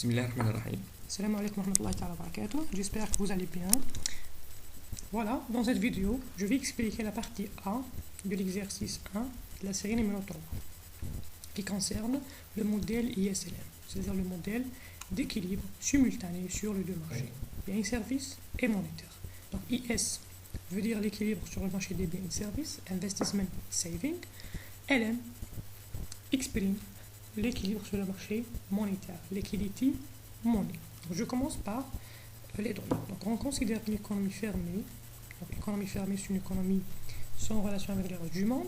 Bismillahirrahmanirrahim. Salam alaikum wa rahmatullahi ta'ala wa barakatuh. J'espère que vous allez bien. Voilà, dans cette vidéo, je vais expliquer la partie A de l'exercice 1 de la série numéro 3 qui concerne le modèle ISLM, c'est-à-dire le modèle d'équilibre simultané sur les deux marchés, biens et services et monétaires. Donc IS veut dire l'équilibre sur le marché des biens et services, Investment Saving. LM exprime l'équilibre sur le marché monétaire, liquidity money. Donc, je commence par les données. Donc on considère l'économie fermée. Donc l'économie fermée, c'est une économie sans relation avec les restes du monde,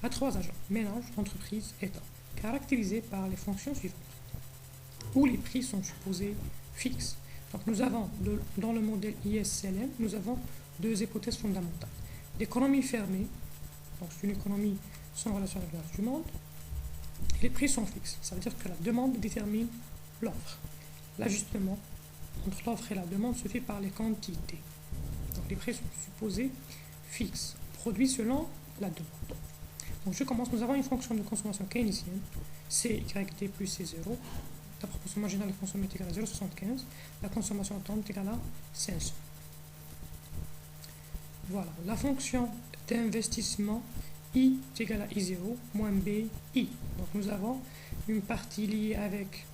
à trois agents, ménage, entreprise, État, caractérisés par les fonctions suivantes, où les prix sont supposés fixes. Donc nous avons, dans le modèle ISLM, nous avons deux hypothèses fondamentales. L'économie fermée, donc c'est une économie sans relation avec le reste du monde, et les prix sont fixes. Ça veut dire que la demande détermine l'offre. L'ajustement entre l'offre et la demande se fait par les quantités. Donc les prix sont supposés fixes, produits selon la demande. Donc je commence, nous avons une fonction de consommation keynésienne, CYT plus C0, la proportion marginale consommée est égale à 0,75, la consommation totale est égale à 500. Voilà, la fonction d'investissement I est égale à I0 moins B, I. Donc nous avons une partie liée avec,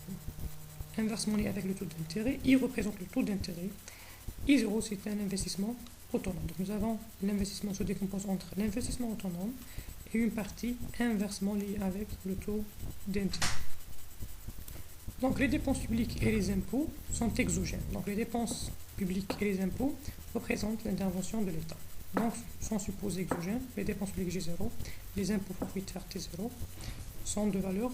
inversement liée avec le taux d'intérêt. I représente le taux d'intérêt. I0 c'est un investissement autonome. Donc nous avons l'investissement se décompose entre l'investissement autonome et une partie inversement liée avec le taux d'intérêt. Donc les dépenses publiques et les impôts sont exogènes. Donc les dépenses publiques et les impôts représentent l'intervention de l'État. Donc sont supposés exogènes, les dépenses publiques G0, les impôts forfaitaires T0 sont de valeur,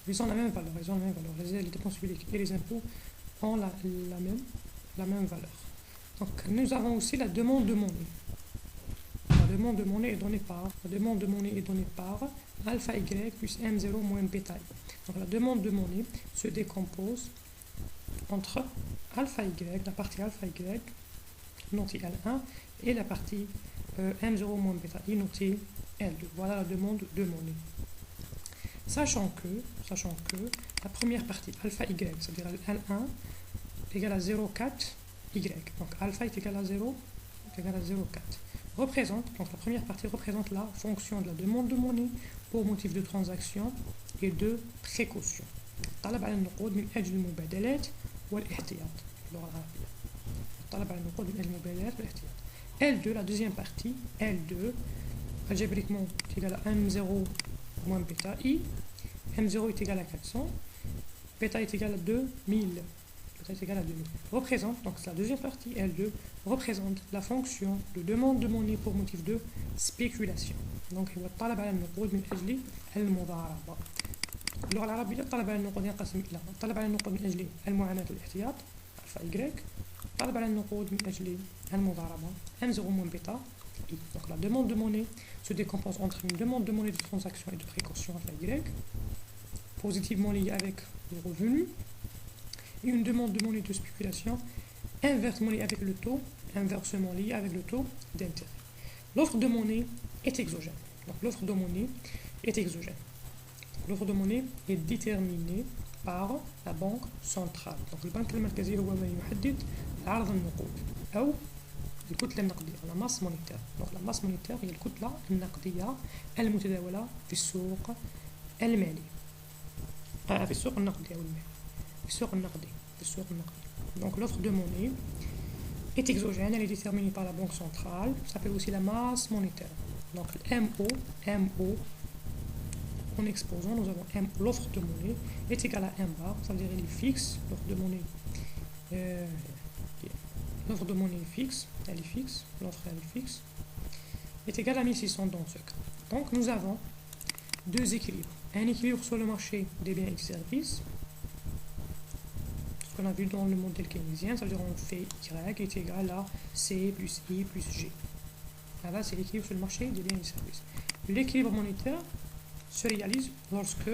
ils ont la même valeur, les dépenses publiques et les impôts ont la même valeur. Donc nous avons aussi la demande de monnaie. La demande de monnaie est donnée par alpha y plus m0 moins bêta i. Donc la demande de monnaie se décompose entre alpha y, la partie alpha y notée L1 et la partie m0 moins bêta i notée L2. Voilà la demande de monnaie. Sachant que la première partie alpha y, c'est-à-dire L1 égale à 0,4 y. Donc alpha est égal à 0, est égal à 0,4. Représente, donc la première partie représente la fonction de la demande de monnaie pour motif de transaction et de précaution. طلب على النقود من أجل المبادلات والاحتياط. باللغة العربية. طلب على النقود من أجل المبادلات والاحتياط. L2, la deuxième partie, L2, algébriquement est égal à M0 moins bêta I. M0 est égal à 400. Bêta est égal à 2000. Bêta est égal à 2000. Représente, donc la deuxième partie, L2, représente la fonction de demande de monnaie pour motif de spéculation. Donc, il va طلب على النقود من أجل المضاربة. باللغة العربية طلب على النقود ينقسم إلى طلب على النقود من أجل المعاملات والاحتياط ألفا Y، طلب على النقود من أجل المضاربة M0 moins bêta I. Donc la demande de monnaie se décompose entre une demande de monnaie de transaction et de précaution alpha Y, positivement liée avec le revenu, et une demande de monnaie de spéculation inversement liée avec le taux, inversement liée avec le taux d'intérêt. L'offre de monnaie est exogène. Donc l'offre de monnaie est exogène. L'offre de monnaie est déterminée par la banque centrale. Donc البنك المركزي هو من يحدد عرض النقود أو الكتلة النقدية، la masse monétaire. Donc la masse monétaire هي الكتلة النقدية المتداولة في السوق المالي. في السوق النقدي أو المالي. في السوق النقدي. Donc l'offre de monnaie est exogène, elle est déterminée par la banque centrale, ça s'appelle aussi la masse monétaire. Donc MO, en exposant, nous avons l'offre de monnaie est égale à M bar, ça veut dire elle est fixe, l'offre de monnaie est fixe, l'offre elle est fixe, est égale à 1600 dans ce cas. Donc nous avons deux équilibres. Un équilibre sur le marché des biens et services, ce qu'on a vu dans le modèle keynésien, ça veut dire on fait Y est égal à C plus I plus G. Là c'est l'équilibre sur le marché des biens et services. L'équilibre monétaire se réalise lorsque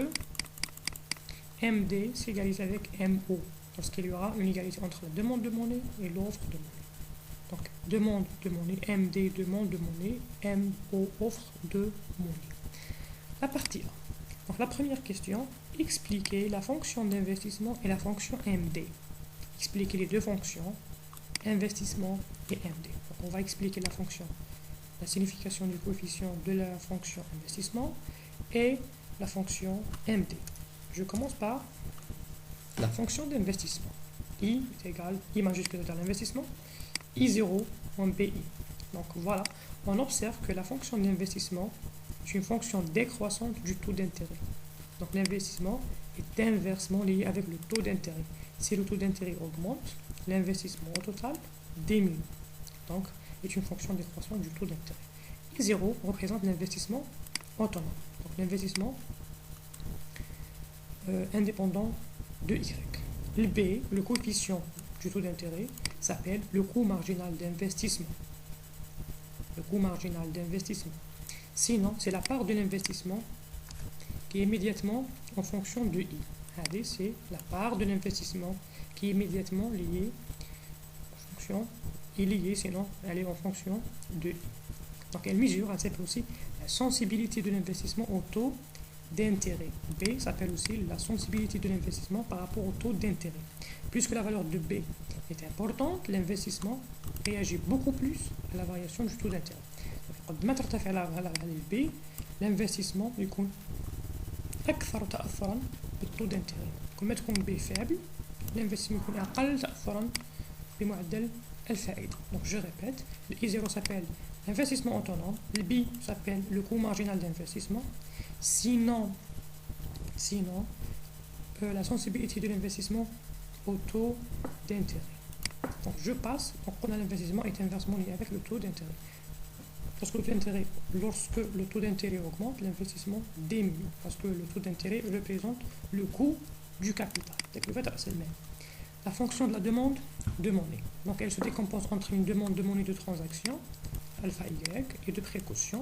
MD s'égalise avec MO, lorsqu'il y aura une égalité entre la demande de monnaie et l'offre de monnaie. Donc demande de monnaie, MD demande de monnaie, MO offre de monnaie. La partie A. Donc la première question, expliquer la fonction d'investissement et la fonction MD. Expliquer les deux fonctions, investissement et MD. Donc on va expliquer la fonction, la signification du coefficient de la fonction investissement et la fonction MD. Je commence par la fonction d'investissement. I est égal, I majuscule égale l'investissement, I0 en BI. Donc voilà, on observe que la fonction d'investissement est une fonction décroissante du taux d'intérêt. Donc l'investissement est inversement lié avec le taux d'intérêt. Si le taux d'intérêt augmente, l'investissement au total diminue. Donc est une fonction décroissante du taux d'intérêt. I0 représente l'investissement autonome. Donc l'investissement indépendant de Y. Le B, le coefficient du taux d'intérêt, s'appelle le coût marginal d'investissement. Le coût marginal d'investissement. Sinon, c'est la part de l'investissement qui est immédiatement en fonction de I. Allez, c'est la part de l'investissement qui est immédiatement liée en fonction, sinon elle est en fonction de I. Donc elle mesure, elle s'appelle aussi la sensibilité de l'investissement au taux d'intérêt. B s'appelle aussi la sensibilité de l'investissement par rapport au taux d'intérêt. Puisque la valeur de B est importante, l'investissement réagit beaucoup plus à la variation du taux d'intérêt. قد ما ترتفع العملية B, l'investissement يكون أكثر تأثرا بالتaux d'intérêt. كل ما تكون B faible, l'investissement يكون أقل تأثرا بمعدل الفائدة. Donc je répète, le I0 s'appelle l'investissement autonome, le B s'appelle le coût marginal d'investissement. Sinon la sensibilité de l'investissement au taux d'intérêt. Donc je passe, donc on a l'investissement est inversement lié avec le taux d'intérêt. Lorsque le taux d'intérêt augmente, l'investissement diminue, parce que le taux d'intérêt représente le coût du capital. La fonction de la demande de monnaie. Donc elle se décompose entre une demande de monnaie de transaction, alpha Y, et de précaution.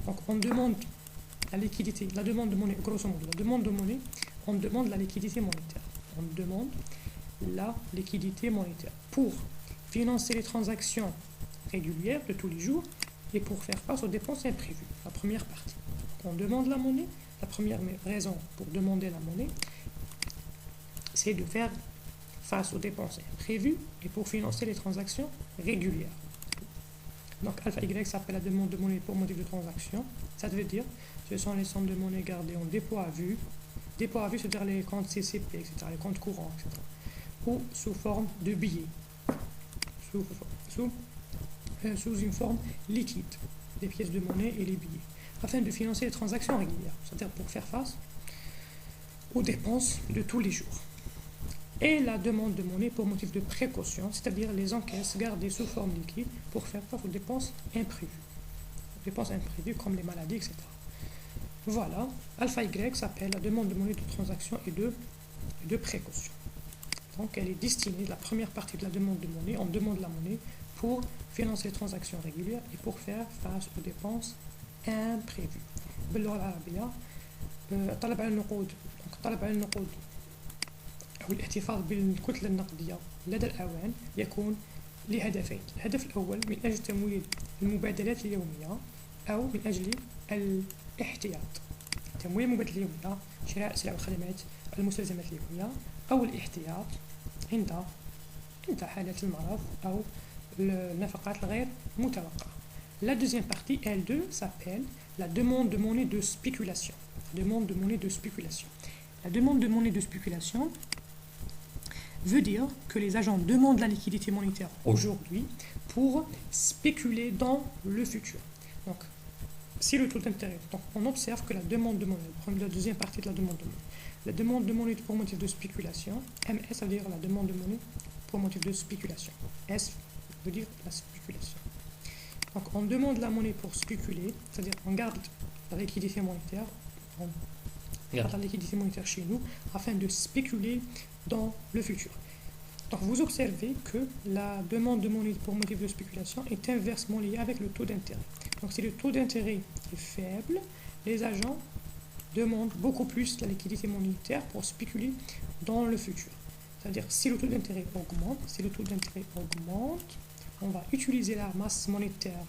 Donc on demande la liquidité, la demande de monnaie, grosso modo, la demande de monnaie, on demande la liquidité monétaire. On demande la liquidité monétaire pour financer les transactions régulières de tous les jours et pour faire face aux dépenses imprévues. La première partie. On demande la monnaie. La première raison pour demander la monnaie, c'est de faire face aux dépenses imprévues et pour financer les transactions régulières. Donc alpha Y s'appelle la demande de monnaie pour motif de transaction. Ça veut dire ce sont les sommes de monnaie gardées en dépôt à vue. Dépôt à vue, c'est-à-dire les comptes CCP, etc., les comptes courants, etc. Ou sous forme de billets. Sous une forme liquide, les pièces de monnaie et les billets, afin de financer les transactions régulières, c'est-à-dire pour faire face aux dépenses de tous les jours. Et la demande de monnaie pour motif de précaution, c'est-à-dire les encaisses gardées sous forme liquide pour faire face aux dépenses imprévues. Dépenses imprévues comme les maladies, etc. Voilà, alpha Y s'appelle la demande de monnaie de transaction et de précaution. Donc elle est destinée, la première partie de la demande de monnaie, on demande la monnaie pour financer les transactions régulières et pour faire face aux dépenses imprévues. باللغة العربية طلب على النقود طلب على النقود أو الاحتفاظ بالكتلة النقدية لدى الأعوان يكون لهدفين. الهدف الأول من أجل تمويل المبادلات اليومية أو من أجل الاحتياط. تمويل المبادلات اليومية، شراء سلع وخدمات المستلزمات اليومية أو الاحتياط عند حالة المرض أو النفقات الغير متوقعة. La deuxième partie, L2, s'appelle la demande de monnaie de spéculation. Demande de monnaie de spéculation. La demande de monnaie de spéculation veut dire que les agents demandent la liquidité monétaire aujourd'hui pour spéculer dans le futur. Donc, si le taux d'intérêt, donc on observe que la demande de monnaie, la deuxième partie de la demande de monnaie, la demande de monnaie pour motif de spéculation, MS, ça veut dire la demande de monnaie pour motif de spéculation. S veut dire la spéculation. Donc on demande la monnaie pour spéculer, c'est-à-dire on garde la liquidité monétaire, chez nous afin de spéculer dans le futur. Donc vous observez que la demande de monnaie pour motif de spéculation est inversement liée avec le taux d'intérêt. Donc si le taux d'intérêt est faible, les agents demandent beaucoup plus la liquidité monétaire pour spéculer dans le futur. C'est-à-dire si le taux d'intérêt augmente, on va utiliser la masse monétaire.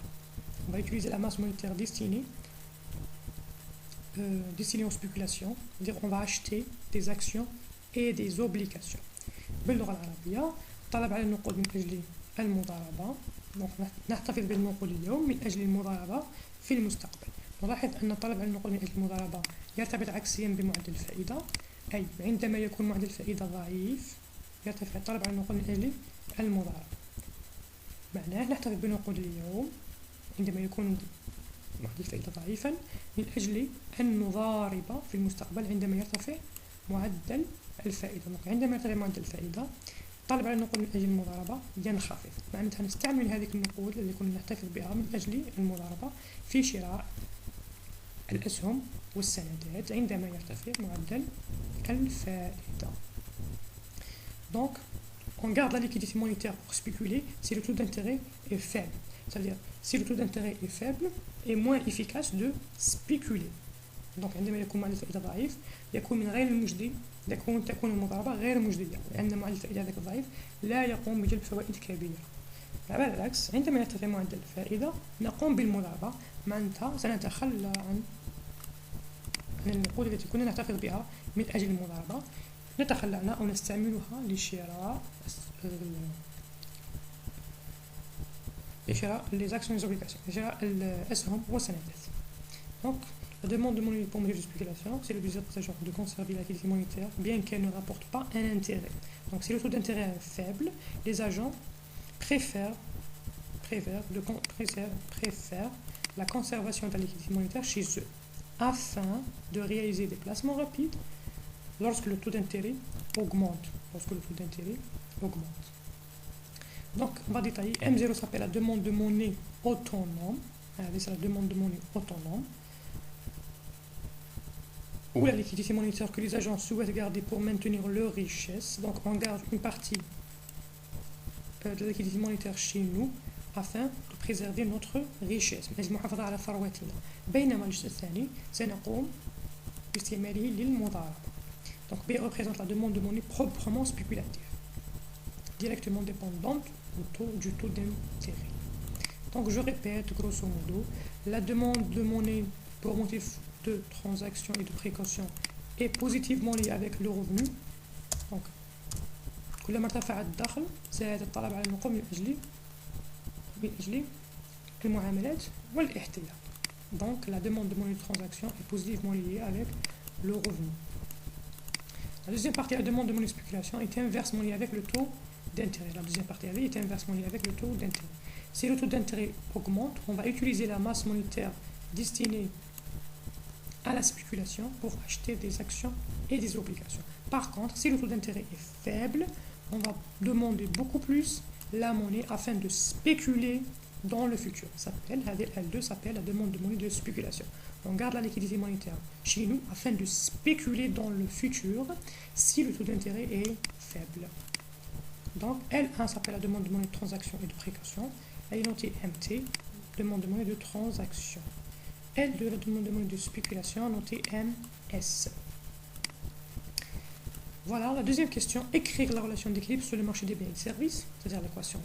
Destinée destinés aux spéculations, c'est-à-dire on va acheter des actions et des obligations. باللغة العربية طلب على النقود من أجل المضاربة، دونك نحتفظ بالنقود اليوم من أجل المضاربة في المستقبل. نلاحظ أن الطلب على النقود من أجل المضاربة يرتبط عكسيا بمعدل الفائدة، أي عندما يكون معدل الفائدة ضعيف يرتفع الطلب على النقود من أجل المضاربة. معناه نحتفظ بنقود اليوم عندما يكون معدل الفائدة ضعيفا من أجل أن نضارب في المستقبل عندما يرتفع معدل الفائدة. عندما يرتفع معدل الفائدة الطلب على النقود من أجل المضاربة ينخفض، معناتها نستعمل هذه النقود اللي كنا نحتفظ بها من أجل المضاربة في شراء الأسهم والسندات عندما يرتفع معدل الفائدة. Donc, on garde la liquidité monétaire pour spéculer si le taux d'intérêt est faible. C'est-à-dire, si le taux d'intérêt est faible, est moins efficace de spéculer. Donc, عندما يكون معدل الفائدة ضعيف يكون من غير المجدي تكون المضاربة غير مجدية، لأن معدل الفائدة ذاك الضعيف لا يقوم بجلب فوائد كبيرة. على العكس عندما يرتفع معدل الفائدة نقوم بالمضاربة، معناتها سنتخلى عن النقود التي كنا نحتفظ بها من أجل المضاربة، نتخلى عنها أو نستعملها لشراء les actions et les obligations, لشراء الأسهم والسندات. Donc, la demande de monnaie pour motif de spéculation, c'est le désir des agents de conserver la liquidité monétaire bien qu'elle ne rapporte pas un intérêt. Donc, si le taux d'intérêt est faible, les agents préfèrent la conservation de la liquidité monétaire chez eux afin de réaliser des placements rapides lorsque le taux d'intérêt augmente. Donc, on va détailler. M0 s'appelle la demande de monnaie autonome. C'est la demande de monnaie autonome. Ou la liquidité monétaire que les agents souhaitent garder pour maintenir leur richesse. Donc, on garde une partie de la liquidité monétaire chez nous afin de préserver notre richesse. المحافظة على ثروتنا. بينما الجزء الثاني سنقوم باستعماله للمضاربة. Donc, B représente la demande de monnaie proprement spéculative, directement dépendante du taux d'intérêt. Donc, je répète grosso modo, la demande de monnaie pour motif de transaction et de précaution est positivement liée avec le revenu. Donc, كلما ارتفع الدخل زاد الطلب على النقود من أجل المعاملات والاحتياط. Donc, la demande de monnaie de transaction est positivement liée avec le revenu. La deuxième partie, la demande de monnaie de spéculation, est inversement liée avec le taux d'intérêt. La deuxième partie est inversement liée avec le taux d'intérêt. Si le taux d'intérêt augmente, on va utiliser la masse monétaire destinée à la spéculation pour acheter des actions et des obligations. Par contre, si le taux d'intérêt est faible, on va demander beaucoup plus la monnaie afin de spéculer dans le futur. L2 s'appelle la demande de monnaie de spéculation. On garde la liquidité monétaire chez nous afin de spéculer dans le futur si le taux d'intérêt est faible. Donc L1 s'appelle la demande de monnaie de transaction et de précaution. Elle est notée MT, demande de monnaie de transaction. L2, la demande de monnaie de spéculation, notée MS. Voilà, la deuxième question, écrire la relation d'équilibre sur le marché des biens et services, c'est-à-dire l'équation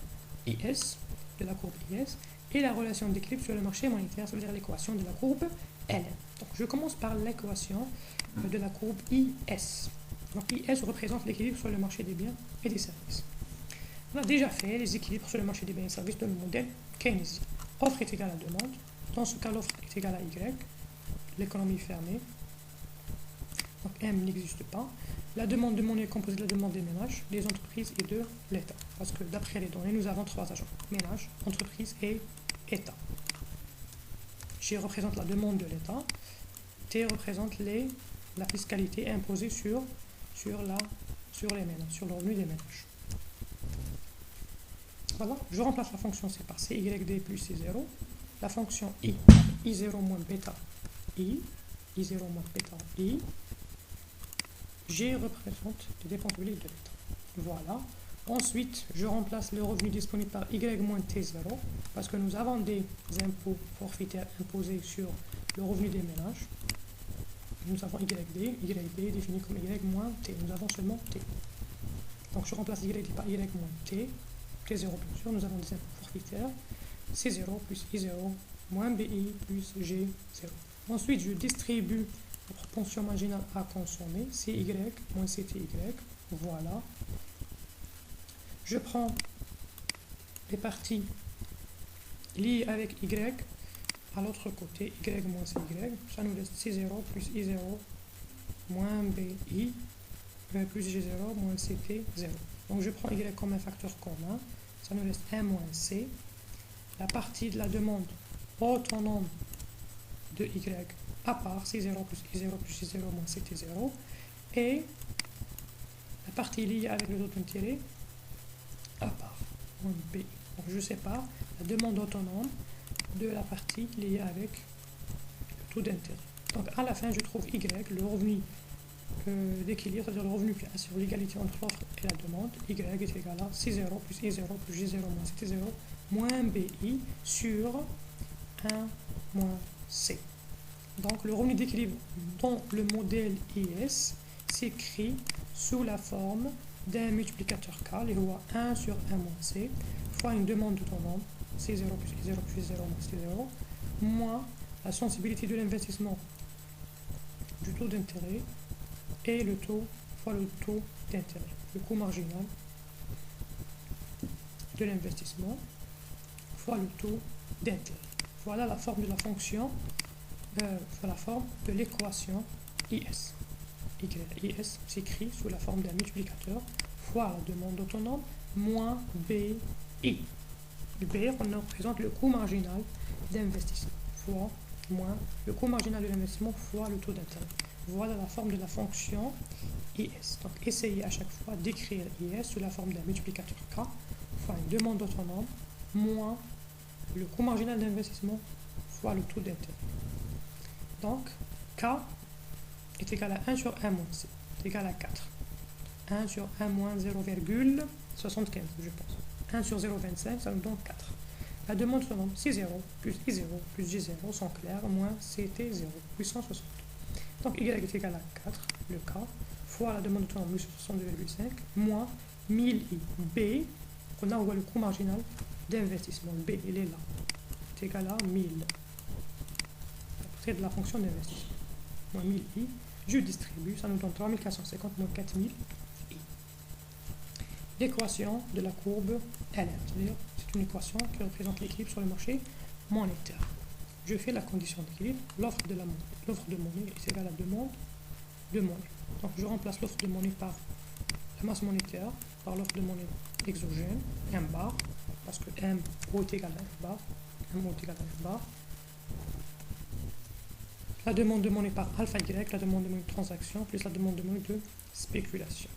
IS, de la courbe IS, et la relation d'équilibre sur le marché monétaire, c'est-à-dire l'équation de la courbe LN. Donc, je commence par l'équation de la courbe IS. Donc, IS représente l'équilibre sur le marché des biens et des services. On a déjà fait les équilibres sur le marché des biens et services dans le modèle keynésien. Offre est égale à demande. Dans ce cas, l'offre est égale à Y. L'économie est fermée. Donc, M n'existe pas. La demande de monnaie est composée de la demande des ménages, des entreprises et de l'État. Parce que d'après les données, nous avons trois agents. Ménages, entreprises et État. G représente la demande de l'État. T représente la fiscalité imposée sur les ménages, sur le revenu des ménages. Voilà, je remplace la fonction C par CYD plus C0. La fonction I, I0 moins bêta I, I0 moins bêta I. G représente les dépenses publiques de l'État. Voilà. Ensuite, je remplace le revenu disponible par Y moins T0 parce que nous avons des impôts forfaitaires imposés sur le revenu des ménages. Nous avons YD défini comme Y moins T. Nous avons seulement T. Donc je remplace YD par Y moins T. T0 bien sûr. Nous avons des impôts forfaitaires. C0 plus I0 moins BI plus G0. Ensuite, je distribue proportion marginale à consommer, CY moins CTY. Voilà. Je prends les parties liées avec Y à l'autre côté, Y moins CY. Ça nous laisse C0 plus I0 moins BI plus G0 moins CT0. Donc je prends Y comme un facteur commun. Ça nous laisse 1 moins C. La partie de la demande autonome de Y à part C0 plus I0 plus G0 moins CT0 et la partie liée avec le taux d'intérêt à part, moins B. Donc je sépare la demande autonome de la partie liée avec le taux d'intérêt. Donc à la fin, je trouve Y, le revenu d'équilibre, c'est-à-dire le revenu qui assure l'égalité entre l'offre et la demande. Y est égal à C0 plus I0 plus G0 moins CT0 moins BI sur 1 moins C. Donc le revenu d'équilibre dans le modèle IS s'écrit sous la forme d'un multiplicateur K, les voies 1 sur 1 moins C, fois une demande autonome, C0 plus I0 plus I0 moins C0, moins la sensibilité de l'investissement du taux d'intérêt et le taux fois le taux d'intérêt, le coût marginal de l'investissement fois le taux d'intérêt. Voilà la forme de la fonction, la forme de l'équation IS. IS s'écrit sous la forme d'un multiplicateur fois la demande autonome moins BI. B représente le coût marginal d'investissement fois moins le coût marginal de l'investissement fois le taux d'intérêt. Voilà la forme de la fonction IS. Donc essayez à chaque fois d'écrire IS sous la forme d'un multiplicateur K fois une demande autonome moins le coût marginal d'investissement fois le taux d'intérêt. Donc K est égal à 1 sur 1 moins C, est égal à 4. 1 sur 1 moins 0,75, je pense. 1 sur 0,25, ça nous donne 4. La demande autonome, C0 plus I0 plus G0 sont clairs, moins CT0, 860. Donc Y est égal à 4, le K, fois la demande autonome, 862,5, moins 1000I. B, on a le coût marginal d'investissement. B, il est là. C'est égal à 1000. À partir de la fonction d'investissement. Moins 1000I. Je distribue, ça nous donne 3450 moins 4000 I. L'équation de la courbe LM, c'est-à-dire c'est une équation qui représente l'équilibre sur le marché monétaire. Je fais la condition d'équilibre, l'offre de monnaie est égale à la demande de monnaie. Donc je remplace l'offre de monnaie par la masse monétaire, par l'offre de monnaie exogène, M bar, parce que M O est égal à F bar, M O est égal à F bar. La demande de monnaie par alpha Y, la demande de monnaie de transaction, plus la demande de monnaie de spéculation.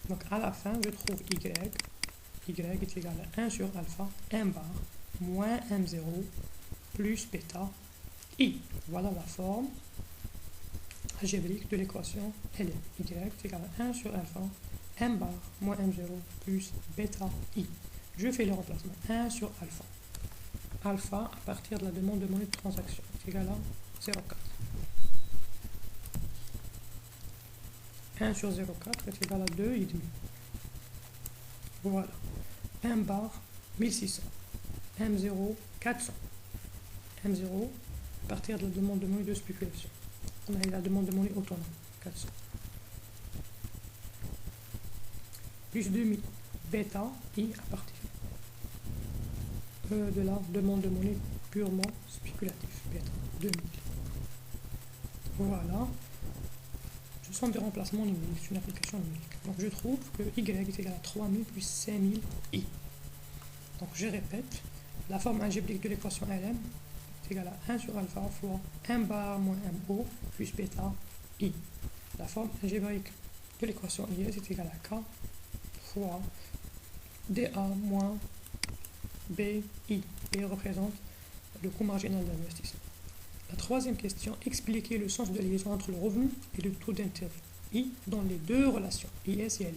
Donc à la fin, je trouve Y est égal à 1 sur alpha, M bar, moins M0, plus bêta, I. Voilà la forme algébrique de l'équation LM. Y est égal à 1 sur alpha, M bar, moins M0, plus bêta, I. Je fais le remplacement. 1 sur alpha. Alpha à partir de la demande de monnaie de transaction est égal à 0,4. 1 sur 0,4 est égal à 2,5. Voilà. M bar, 1600. M0, 400. M0 à partir de la demande de monnaie de spéculation. On a la demande de monnaie autonome, 400. Plus 2000. Bêta, I à partir de la demande de monnaie purement spéculative. Bêta, 2000. Voilà. Ce sont des remplacements numériques, c'est une application numérique. Donc je trouve que Y est égal à 3000 plus 5000 I. Donc je répète, la forme algébrique de l'équation LM est égale à 1 sur alpha fois M bar moins MO plus bêta I. La forme algébrique de l'équation IS est égale à K fois DA moins BI. B représente le coût marginal d'investissement. La troisième question, expliquer le sens de liaison entre le revenu et le taux d'intérêt I dans les deux relations, IS et LM.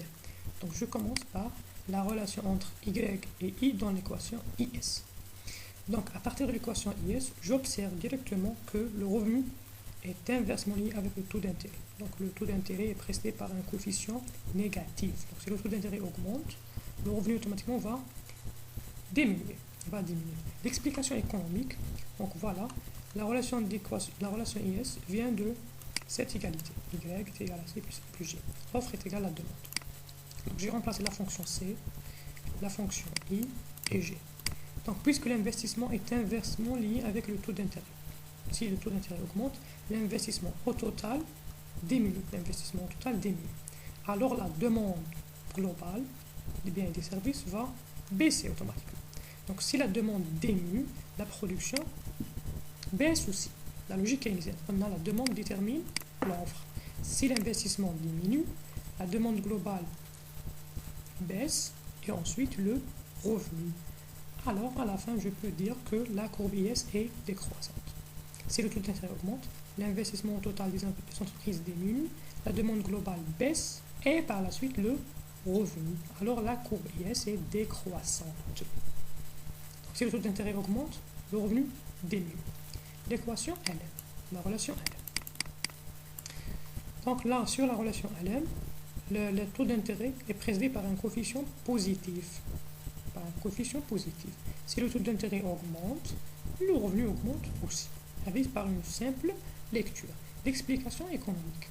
Donc je commence par la relation entre Y et I dans l'équation IS. Donc à partir de l'équation IS, j'observe directement que le revenu est inversement lié avec le taux d'intérêt. Donc le taux d'intérêt est précédé par un coefficient négatif. Donc si le taux d'intérêt augmente, le revenu automatiquement va diminuer. L'explication économique, donc voilà, la relation IS vient de cette égalité. Y est égal à C plus G. L'offre est égale à la demande. Donc j'ai remplacé la fonction C, la fonction I et G. Donc puisque l'investissement est inversement lié avec le taux d'intérêt. Si le taux d'intérêt augmente, l'investissement au total diminue. L'investissement au total diminue. Alors la demande globale des biens et des services va baisser automatiquement. Donc si la demande diminue, la production baisse aussi. La logique keynésienne. On a la demande détermine l'offre. Si l'investissement diminue, la demande globale baisse et ensuite le revenu. Alors à la fin, je peux dire que la courbe IS est décroissante. Si le taux d'intérêt augmente, l'investissement au total des entreprises diminue, la demande globale baisse et par la suite le revenu. Alors la courbe IS est décroissante. Donc, si le taux d'intérêt augmente, le revenu diminue. L'équation LM, la relation LM. Donc là, sur la relation LM, le taux d'intérêt est précédé par un coefficient positif. Par un coefficient positif. Si le taux d'intérêt augmente, le revenu augmente aussi. Avec par une simple lecture. L'explication économique.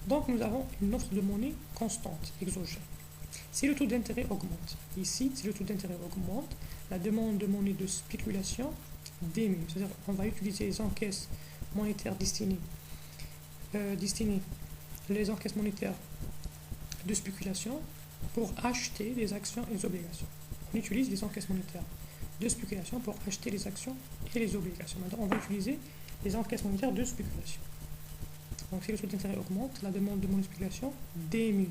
Donc nous avons une offre de monnaie constante, exogène. Si le taux d'intérêt augmente, ici, si le taux d'intérêt augmente, la demande de monnaie de spéculation diminue. C'est-à-dire qu'on va utiliser les encaisses monétaires destinées les encaisses monétaires de spéculation pour acheter les actions et les obligations. On utilise les encaisses monétaires de spéculation pour acheter les actions et les obligations. Maintenant, on va utiliser les encaisses monétaires de spéculation. Donc, si le taux d'intérêt augmente, la demande de monnaie de spéculation diminue.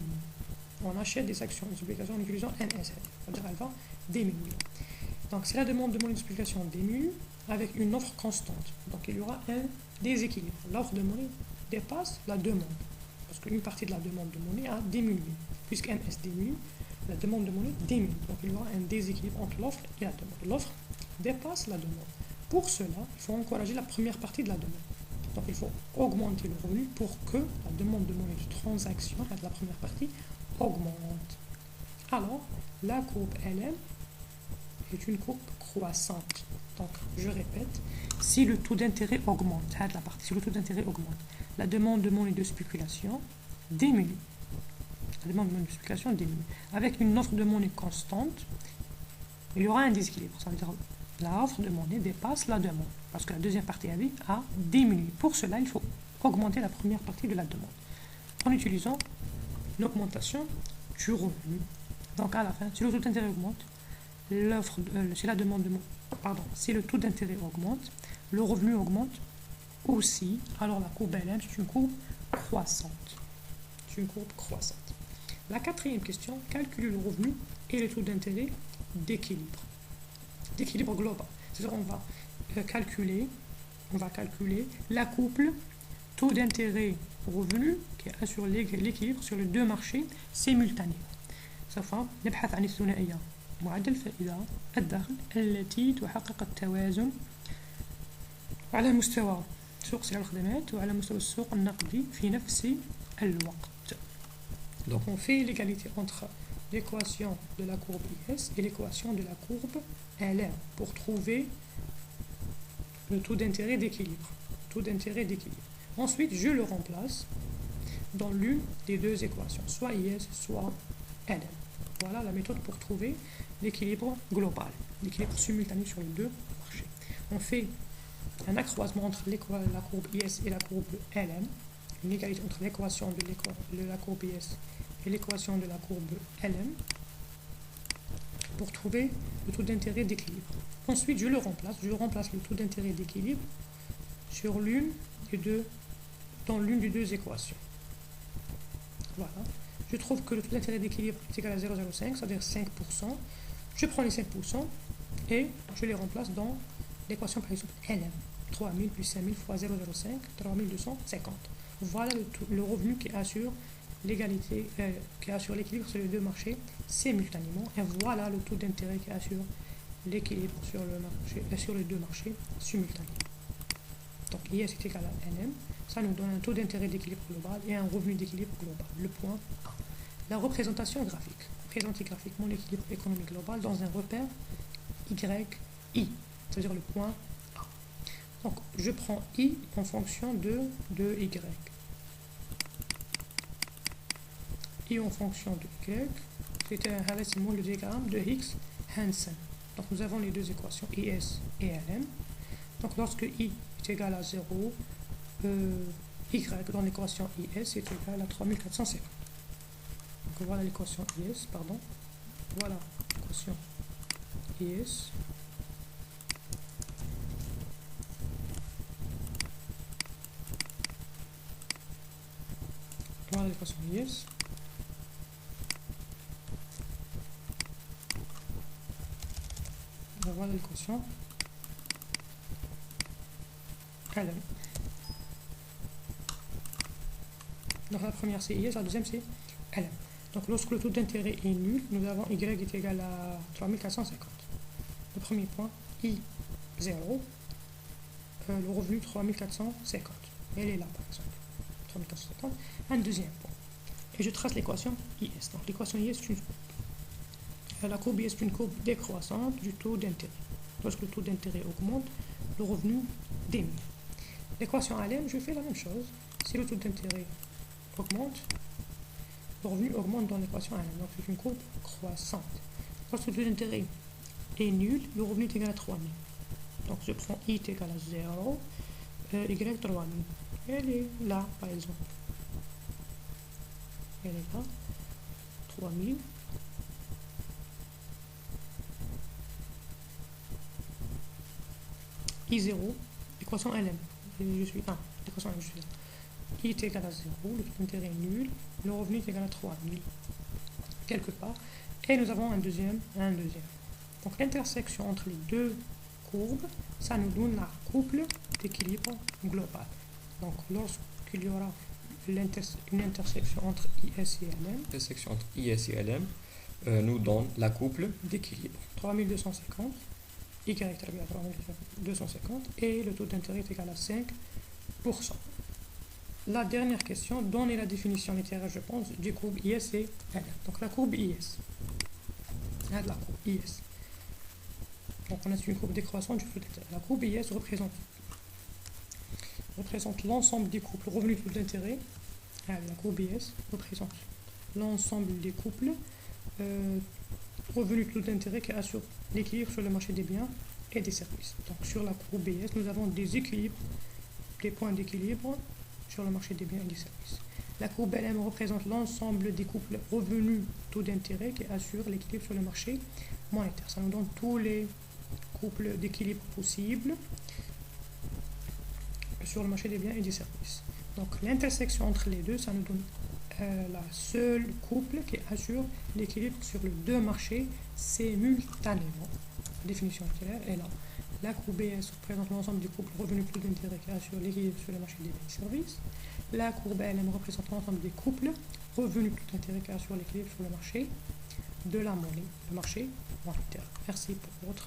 On achète des actions et des obligations en utilisant NSL. C'est-à-dire qu'elle va diminuer. Donc, si la demande de monnaie de spéculation diminue avec une offre constante, donc il y aura un déséquilibre. L'offre de monnaie dépasse la demande. Parce qu'une partie de la demande de monnaie a diminué. Puisque MS diminue, la demande de monnaie diminue. Donc il y aura un déséquilibre entre l'offre et la demande. L'offre dépasse la demande. Pour cela, il faut encourager la première partie de la demande. Donc il faut augmenter le revenu pour que la demande de monnaie de transaction, de la première partie, augmente. Alors, la courbe LM est une courbe croissante. Donc, je répète, si le taux d'intérêt augmente, si le taux d'intérêt augmente, la demande de monnaie de spéculation diminue. La demande de monnaie de spéculation diminue. Avec une offre de monnaie constante, il y aura un déséquilibre. Ça veut dire que l'offre de monnaie dépasse la demande. Parce que la deuxième partie a diminué. Pour cela, il faut augmenter la première partie de la demande. En utilisant l'augmentation du revenu. Donc à la fin, si le taux d'intérêt augmente, si le taux d'intérêt augmente, le revenu augmente aussi. Alors la courbe LM, c'est une courbe croissante. C'est une courbe croissante. La quatrième question, calculer le revenu et le taux d'intérêt d'équilibre. D'équilibre global. C'est-à-dire on va calculer la couple taux d'intérêt revenu qui assure l'équilibre sur les deux marchés simultanément. سوف نبحث عن الثنائية معدل الفائدة الدخل التي تحقق التوازن على مستوى سوق سلع الخدمات وعلى مستوى السوق النقدي في نفس الوقت. Donc on fait l'égalité entre l'équation de la courbe IS et l'équation de la courbe LR pour trouver le taux d'intérêt d'équilibre. Ensuite, je le remplace dans l'une des deux équations, soit IS, soit LM. Voilà la méthode pour trouver l'équilibre global, l'équilibre simultané sur les deux marchés. On fait un accroissement entre la courbe IS et la courbe LM, une égalité entre l'équation de la courbe IS et l'équation de la courbe LM pour trouver le taux d'intérêt d'équilibre. Ensuite, je remplace le taux d'intérêt d'équilibre sur dans l'une des deux équations. Voilà. Je trouve que le taux d'intérêt d'équilibre est égal à 0,05, c'est-à-dire 5%. Je prends les 5% et je les remplace dans l'équation par exemple LM. 3000 plus 5000 fois 0,05, 3250. Voilà le revenu qui assure l'égalité, qui assure l'équilibre sur les deux marchés simultanément. Et voilà le taux d'intérêt qui assure l'équilibre sur les deux marchés simultanément. Donc IS est égal à NM. Ça nous donne un taux d'intérêt d'équilibre global et un revenu d'équilibre global. Le point A. La représentation graphique. Présenter graphiquement l'équilibre économique global dans un repère YI, c'est-à-dire le point A. Donc, je prends I en fonction de Y. I en fonction de Y. C'est le diagramme de Higgs Hansen. Donc nous avons les deux équations IS et LM. Donc lorsque I est égal à 0, Y dans l'équation IS est égal à 3450. Donc voilà l'équation IS, pardon. Voilà l'équation IS. Voilà l'équation IS. Voilà l'équation LM. Donc la première c'est IS, la deuxième c'est LM. Donc lorsque le taux d'intérêt est nul, nous avons Y est égal à 3450. Le premier point, I 0, le revenu 3450. Elle est là par exemple, 3450. Un deuxième point. Et je trace l'équation IS. Donc l'équation IS est la courbe IS est une courbe décroissante du taux d'intérêt. Lorsque le taux d'intérêt augmente, le revenu diminue. L'équation LM, je fais la même chose. Si le taux d'intérêt augmente, le revenu augmente dans l'équation LM. Donc c'est une courbe croissante. Lorsque le taux d'intérêt est nul, le revenu est égal à 3000. Donc je prends I est égal à 0, Y 3000. Elle est là par exemple. Elle est là, 3000. I0, l'équation LM. Je suis 1, l'équation LM, je suis là. I est égal à 0, le taux d'intérêt est nul, le revenu est égal à 3000, quelque part, et nous avons un deuxième. Donc l'intersection entre les deux courbes, ça nous donne la couple d'équilibre global. Donc lorsqu'il y aura une intersection entre IS et LM, l'intersection entre IS et LM nous donne la couple d'équilibre 3250, Y est égal à 3250, et le taux d'intérêt est égal à 5%. La dernière question, donnez la définition littéraire, je pense, du courbe IS et LM. Donc la courbe IS. La courbe IS. Donc on a une courbe décroissante du taux d'intérêt. La courbe IS représente l'ensemble des couples revenus taux d'intérêt. La courbe IS représente l'ensemble des couples revenus taux d'intérêt qui assurent l'équilibre sur le marché des biens et des services. Donc sur la courbe IS, nous avons des équilibres, des points d'équilibre sur le marché des biens et des services. La courbe LM représente l'ensemble des couples revenus taux d'intérêt qui assurent l'équilibre sur le marché monétaire. Ça nous donne tous les couples d'équilibre possibles sur le marché des biens et des services. Donc l'intersection entre les deux, ça nous donne la seule couple qui assure l'équilibre sur les deux marchés simultanément. La définition claire est là. La courbe IS représente l'ensemble des couples revenus taux d'intérêt qui assurent l'équilibre sur le marché des biens et des services. La courbe LM représente l'ensemble des couples revenus taux d'intérêt qui assurent l'équilibre sur le marché de la monnaie, le marché monétaire. Merci pour votre